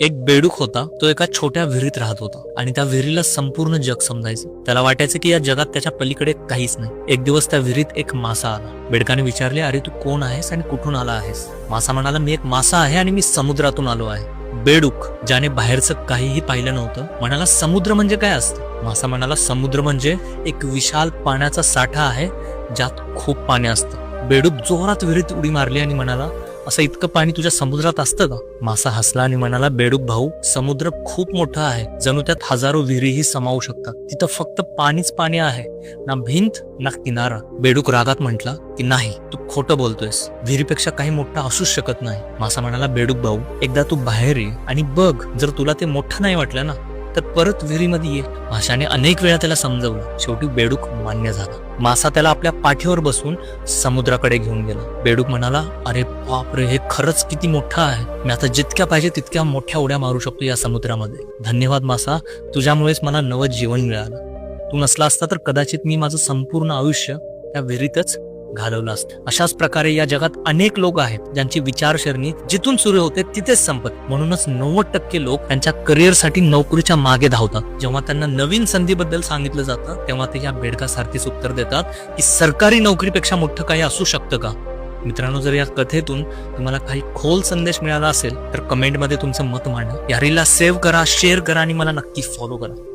एक बेडूक होता. तो एका छोट्या विहिरीत राहत होता आणि त्या विहिरीला संपूर्ण जग समजायचं. त्याला वाटायचं की या जगात त्याच्या पलीकडे काहीच नाही. एक दिवस त्या विहिरीत एक मासा आला. बेडकाने विचारले, अरे तू कोण आहेस आणि कुठून आला आहेस? मासा म्हणाला, मी एक मासा आहे आणि मी समुद्रातून आलो आहे. बेडूक, ज्याने बाहेरचं काहीही पाहिलं नव्हतं, म्हणाला, समुद्र म्हणजे काय असतं? मासा म्हणाला, समुद्र म्हणजे एक विशाल पाण्याचा साठा आहे ज्यात खूप पाणी असतं. बेडूक जोरात विहिरीत उडी मारली आणि म्हणाला, असं इतकं पाणी तुझ्या समुद्रात असतं का? मासा हसला आणि म्हणाला, बेडूक भाऊ, समुद्र खूप मोठा आहे. जणू त्यात हजारो विहिरीही समावू शकतात. तिथं फक्त पाणीच पाणी आहे, ना भिंत ना किनारा. बेडूक रागात म्हटला की नाही, तू खोटं बोलतोयस. विहिरीपेक्षा काही मोठा असूच शकत नाही. मासा म्हणाला, बेडूक भाऊ, एकदा तू बाहेर ये आणि बघ, जर तुला ते मोठं नाही वाटलं ना तर परत विहिरीमध्ये ये. माशाने अनेक वेळा त्याला समजवलं. शेवटी बेडूक मान्य झाला. मासा त्याला आपल्या पाठीवर बसून समुद्राकडे घेऊन गेला. बेडूक म्हणाला, अरे बापरे, हे खरंच किती मोठं आहे. मी आता जितक्या पाहिजे तितक्या मोठ्या उड्या मारू शकतो या समुद्रामध्ये. धन्यवाद मासा, तुझ्यामुळेच मला नवं जीवन मिळालं. तू नसला असता तर कदाचित मी माझं संपूर्ण आयुष्य त्या विहिरीतच घालवलं असतं. अशाच प्रकारे या जगात अनेक लोक आहेत ज्यांची विचारसरणी जिथून सुरू होते तिथेच संपत. म्हणूनच 90% लोक त्यांच्या करिअरसाठी नोकरीच्या मागे धावतात. जेव्हा त्यांना नवीन संधीबद्दल सांगितलं जातं तेव्हा ते या बेडकासारखीच उत्तर देतात की सरकारी नोकरीपेक्षा मोठं काही असू शकतं का? मित्रांनो, जर या कथेतून तुम्हाला काही खोल संदेश मिळाला असेल तर कमेंटमध्ये तुमचं मत मांडा. या रीलला सेव्ह करा, शेअर करा आणि मला नक्की फॉलो करा.